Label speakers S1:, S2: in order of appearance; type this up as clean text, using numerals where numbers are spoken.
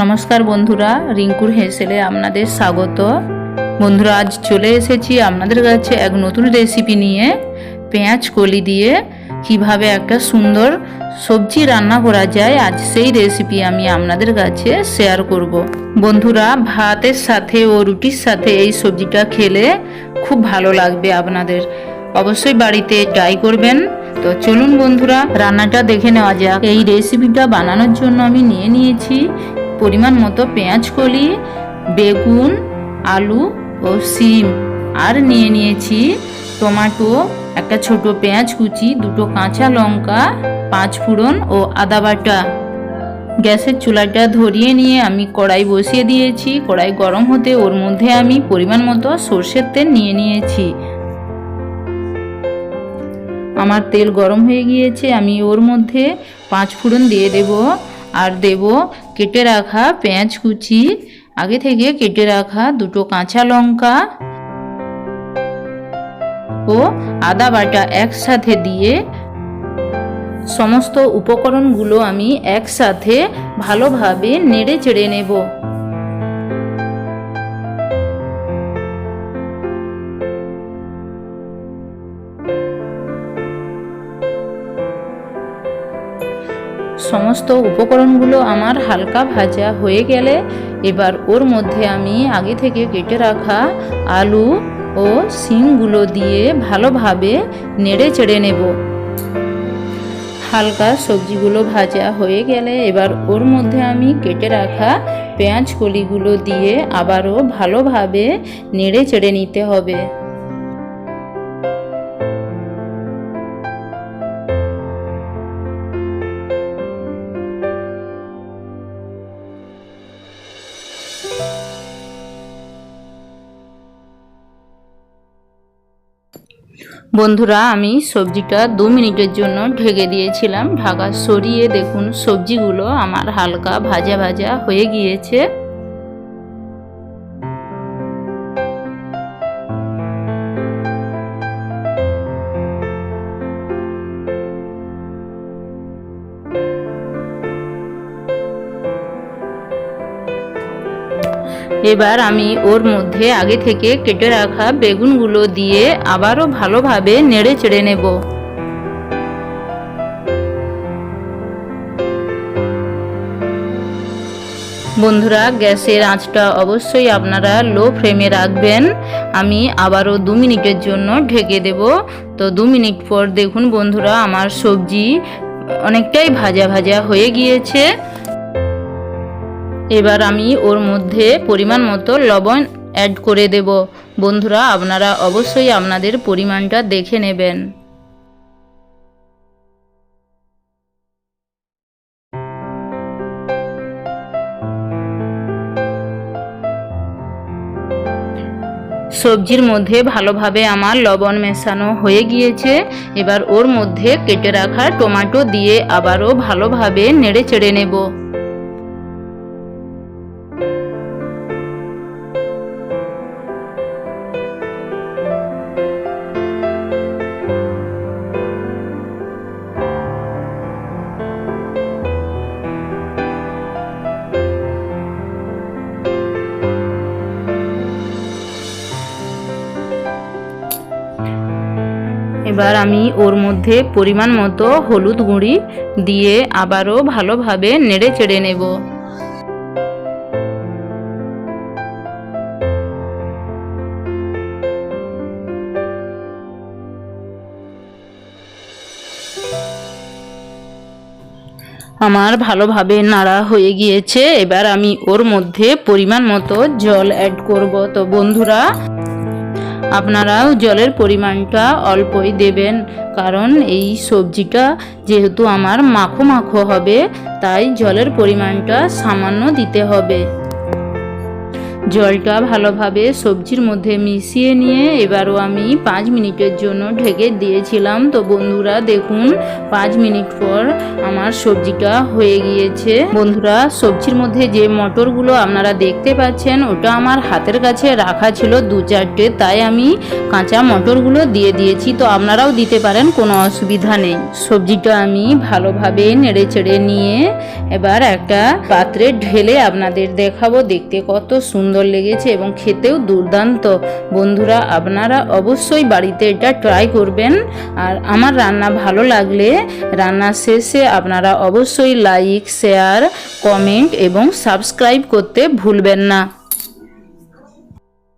S1: নমস্কার বন্ধুরা, রিঙ্কুর হেসেলে আপনাদের স্বাগত। বন্ধুরা, আজ চলে এসেছি আপনাদের কাছে এক নতুন রেসিপি নিয়ে। পেঁয়াজ কলি দিয়ে কিভাবে একটা সুন্দর সবজি রান্না করা যায়, আজ সেই রেসিপি আমি আপনাদের কাছে শেয়ার করব। বন্ধুরা, ভাতের সাথে ও রুটির সাথে এই সবজিটা খেলে খুব ভালো লাগবে আপনাদের। অবশ্যই বাড়িতে ট্রাই করবেন। তো চলুন বন্ধুরা, রান্নাটা দেখে নেওয়া যাক। এই রেসিপিটা বানানোর জন্য আমি নিয়ে নিয়েছি পরিমাণ মতো পেঁয়াজ কলি, বেগুন, আলু ও শিম, আর নিয়ে নিয়েছি টমেটো, একটা ছোট পেঁয়াজ কুচি, দুটো কাঁচা লঙ্কা, 5 ফোড়ন ও আদা বাটা। গ্যাসের চুলাটা ধরিয়ে নিয়ে আমি কড়াই বসিয়ে দিয়েছি। কড়াই গরম হতে ওর মধ্যে আমি পরিমাণ মতো সরষের তেল নিয়ে নিয়েছি। আমার তেল গরম হয়ে গিয়েছে, আমি ওর মধ্যে 5 ফোড়ন দিয়ে দেব, আর দেব কেটে রাখা পেঁয়াজ কুচি, আগে থেকে কেটে রাখা দুটো কাঁচা লঙ্কা ও আদা বাটা একসাথে দিয়ে সমস্ত উপকরণগুলো আমি একসাথে ভালোভাবে নেড়ে চেড়ে নেব। সমস্ত উপকরণগুলো আমার হালকা ভাজা হয়ে গেলে এবার ওর মধ্যে আমি আগে থেকে কেটে রাখা আলু ও শিমগুলো দিয়ে ভালোভাবে নেড়ে চেড়ে নেব। হালকা সবজিগুলো ভাজা হয়ে গেলে এবার ওর মধ্যে আমি কেটে রাখা পেঁয়াজ কলিগুলো দিয়ে আবারও ভালোভাবে নেড়ে চেড়ে নিতে হবে। বন্ধুরা, আমি সবজিটা 2 মিনিটের জন্য ঢেকে দিয়েছিলাম। ঢাকা সরিয়ে দেখুন সবজিগুলো আমার হালকা ভাজা ভাজা হয়ে গিয়েছে। এবার আমি ওর মধ্যে আগে থেকে কেটে রাখা বেগুনগুলো দিয়ে আবারও ভালোভাবে নেড়ে চেড়ে নেব। বন্ধুরা, গ্যাসের আঁচটা অবশ্যই আপনারা লো ফ্লেমে রাখবেন। আমি আবারও 2 মিনিটের জন্য ঢেকে দেব। তো 2 মিনিট পর দেখুন বন্ধুরা, আমার সবজি অনেকটাই ভাজা ভাজা হয়ে গিয়েছে। এবার আমি ওর মধ্যে পরিমাণ মতো লবণ অ্যাড করে দেব। বন্ধুরা, আপনারা অবশ্যই আপনাদের পরিমাণটা দেখে নেবেন। সবজির মধ্যে ভালোভাবে আমার লবণ মেশানো হয়ে গিয়েছে। এবার ওর মধ্যে কেটে রাখা টমেটো দিয়ে আবারও ভালোভাবে নেড়ে চেড়ে নেব। এবার আমি ওর মধ্যে পরিমাণ মতো হলুদ গুঁড়ি দিয়ে আবারও ভালোভাবে নেড়ে চেড়ে নেব। আমার ভালোভাবে নাড়া হয়ে গিয়েছে। এবার আমি ওর মধ্যে পরিমাণ মতো জল অ্যাড করব। তো বন্ধুরা, আপনারাও জলের পরিমাণটা অল্পই দেবেন, কারণ এই সবজিটা যেহেতু আমার মাখো মাখো হবে, তাই জলের পরিমাণটা সামান্য দিতে হবে। জলটা ভালোভাবে সবজির মধ্যে মিশিয়ে নিয়ে এবারও আমি 5 মিনিটের জন্য ঢেকে দিয়েছিলাম। তো বন্ধুরা দেখুন 5 মিনিট পর আমার সবজিটা হয়ে গিয়েছে। বন্ধুরা সবজির মধ্যে যে মটরগুলো আপনারা দেখতে পাচ্ছেন ওটা আমার হাতের কাছে রাখা ছিল 2-4টে, তাই আমি কাঁচা মটরগুলো দিয়ে দিয়েছি। তো আপনারাও দিতে পারেন, কোনো অসুবিধা নেই। সবজিটা আমি ভালোভাবে নেড়ে চেড়ে নিয়ে এবার একটা পাত্রে ঢেলে আপনাদের দেখাবো। দেখতে কত সুন্দর লেগেছে এবং খেতেও দুর্দান্ত। বন্ধুরা আপনারা অবশ্যই বাড়িতে এটা ট্রাই করবেন। আর আমার রান্না ভালো লাগলে রান্না শেষে আপনারা অবশ্যই লাইক, শেয়ার, কমেন্ট এবং সাবস্ক্রাইব করতে ভুলবেন না।